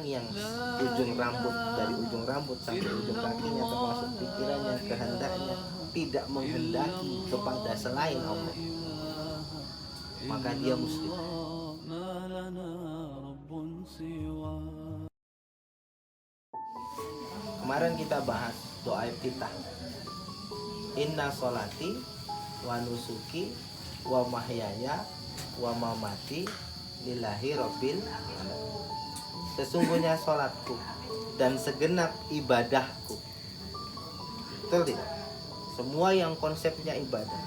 orang yang ujung rambut, dari ujung rambut sampai ujung kakinya, termasuk pikirannya, kehendaknya tidak menghendaki kepada selain Allah, maka dia muslim. Kemarin kita bahas doa iftitah. Inna sholati wa nusuki wa mahyaya wa mamati lillahi rabbil alamin. Sesungguhnya sholatku dan segenap ibadahku. Betul tidak? Semua yang konsepnya ibadah,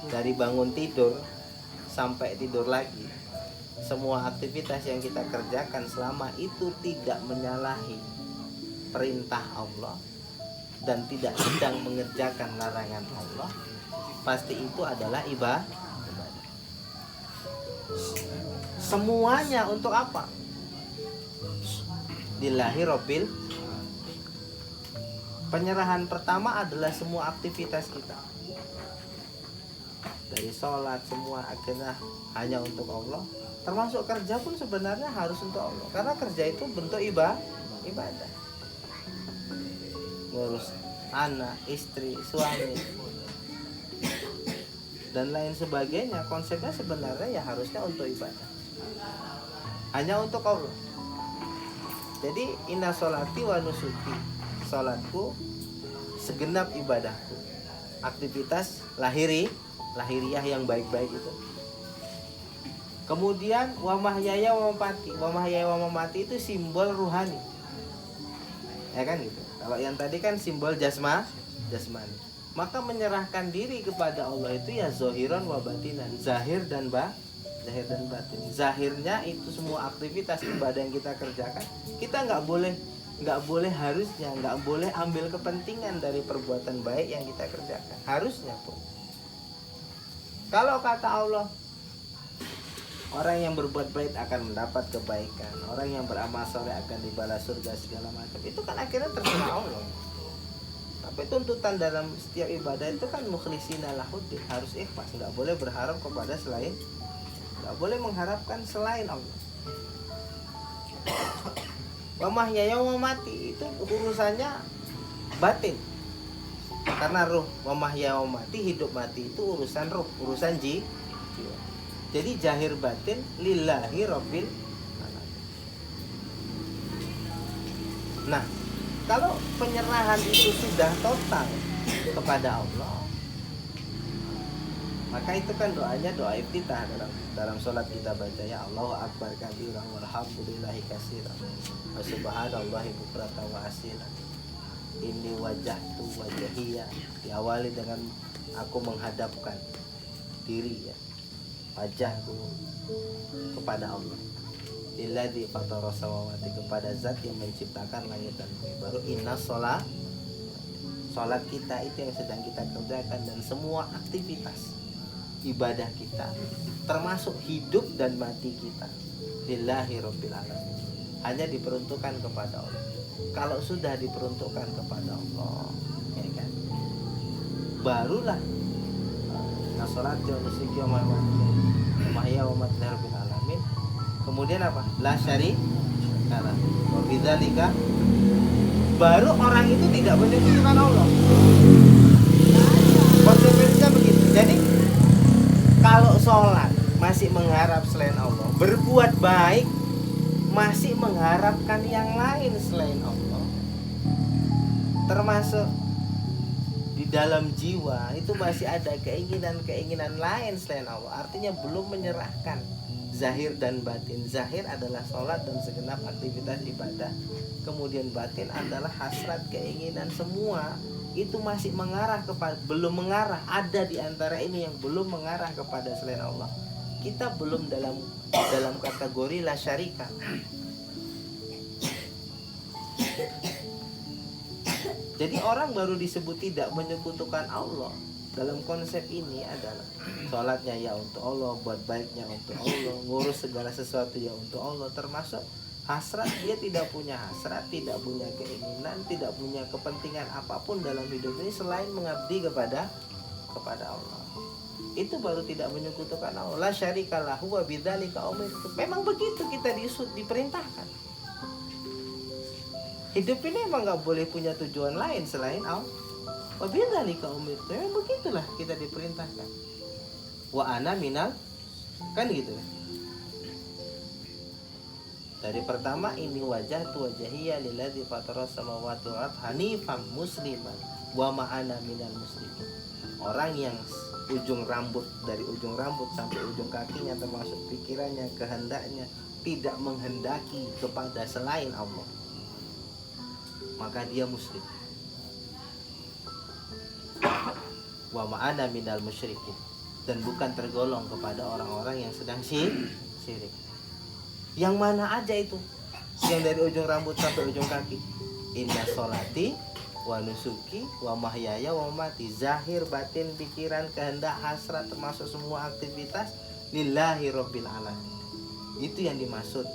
dari bangun tidur sampai tidur lagi, semua aktivitas yang kita kerjakan selama itu tidak menyalahi perintah Allah dan tidak sedang mengerjakan larangan Allah, pasti itu adalah ibadah. Semuanya untuk apa? Lillahi rabbil. Penyerahan pertama adalah semua aktivitas kita, dari sholat semua akhirnya hanya untuk Allah. Termasuk kerja pun sebenarnya harus untuk Allah, karena kerja itu bentuk ibadah. Ngurus anak, istri, suami dan lain sebagainya, konsepnya sebenarnya ya harusnya untuk ibadah, hanya untuk Allah. Jadi inna sholati wa nusuki, sholatku, segenap ibadahku, aktivitas lahiriah yang baik-baik itu. Kemudian wa mahyaya wa mamati. Wa mahyaya wa mamati itu simbol ruhani, ya kan gitu. Kalau yang tadi kan simbol jasmani. Maka menyerahkan diri kepada Allah itu ya zahiran wa batinan, zahir dan batin. Zahirnya itu semua aktivitas ibadah yang kita kerjakan, kita nggak boleh harusnya nggak boleh ambil kepentingan dari perbuatan baik yang kita kerjakan, harusnya pun. Kalau kata Allah, orang yang berbuat baik akan mendapat kebaikan, orang yang beramal soleh akan dibalas surga segala macam, itu kan akhirnya terserah Allah. Tapi tuntutan dalam setiap ibadah itu kan mukhlishina lahuddin, harus ikhlas, nggak boleh berharap kepada selain, nggak boleh mengharapkan selain Allah. Wa mahyaya wa mamati itu urusannya batin, karena ruh. Wa mahyaya wa mamati, hidup mati itu urusan ruh, urusan jiwa. Jadi zahir batin lillahi rabbil alamin. Nah, kalau penyerahan itu sudah total kepada Allah, maka itu kan doanya doa iftitah. Dalam sholat kita baca ya Allahu akbar kabiran walhamdulillahi katsiran wa subhanallahi bukratan wa asilan. Ini wajahtu wajahiyya, diawali dengan aku menghadapkan diri, ya, wajahku kepada Allah. Lilladzi fatara samawati, kepada zat yang menciptakan langit dan bumi. Baru inna sholat kita itu yang sedang kita kerjakan, dan semua aktivitas ibadah kita termasuk hidup dan mati kita lillahi rabbil alamin, hanya diperuntukkan kepada Allah. Kalau sudah diperuntukkan kepada Allah, ya kan, barulah nasolat wa nusuki wa mahya wa mamati rabbil alamin. Kemudian apa? La syarika lah. Wa bidzalika, baru orang itu tidak menyekutukan Allah. Konsekuensinya begitu. Jadi kalau sholat masih mengharap selain Allah, berbuat baik masih mengharapkan yang lain selain Allah, termasuk di dalam jiwa itu masih ada keinginan lain selain Allah, artinya belum menyerahkan zahir dan batin. Zahir adalah sholat dan segenap aktivitas ibadah, kemudian batin adalah hasrat, keinginan, semua itu masih mengarah kepada, belum mengarah, ada di antara ini yang belum mengarah kepada selain Allah. Kita belum dalam kategori la syarika. Jadi orang baru disebut tidak menyekutukan Allah dalam konsep ini adalah sholatnya ya untuk Allah, buat baiknya untuk Allah, ngurus segala sesuatu ya untuk Allah, termasuk hasrat. Dia tidak punya hasrat, tidak punya keinginan, tidak punya kepentingan apapun dalam hidup ini selain mengabdi kepada Allah. itu baru tidak menyekutukan Allah. La syarikalah wa bidzalika umirtu. Memang begitu kita diperintahkan. Hidup ini emang nggak boleh punya tujuan lain selain Allah. Wa bidzalika umirtu. Memang begitulah kita diperintahkan. Wa ana minal, kan gitu. Dari pertama ini wajah tu wajhiya lilladzi fatara samawati wal ardh hanifan musliman wa ma ana minal muslimin. Orang yang ujung rambut, dari ujung rambut sampai ujung kakinya termasuk pikirannya, kehendaknya tidak menghendaki kepada selain Allah, maka dia muslim. Wa ma ana minal musyrikin, dan bukan tergolong kepada orang-orang yang sedang syirik. Yang mana aja itu? Yang dari ujung rambut sampai ujung kaki. Inna sholati wa nusuki wa mahyaya wa mati, zahir batin pikiran kehendak hasrat termasuk semua aktivitas lillahi rabbil alamin. Itu yang dimaksud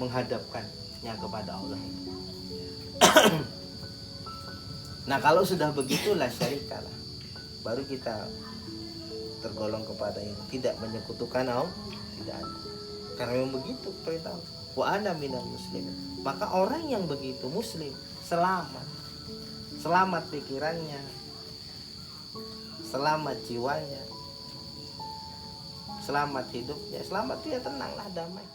menghadapkannya kepada Allah. Nah kalau sudah begitulah syarikalah, baru kita tergolong kepada yang tidak menyekutukan Allah. Tidak ada. Karena memang begitu perintah wa ana minal muslimin. Maka orang yang begitu muslim selamat pikirannya, selamat jiwanya, selamat hidupnya, selamat dia tenanglah, damai.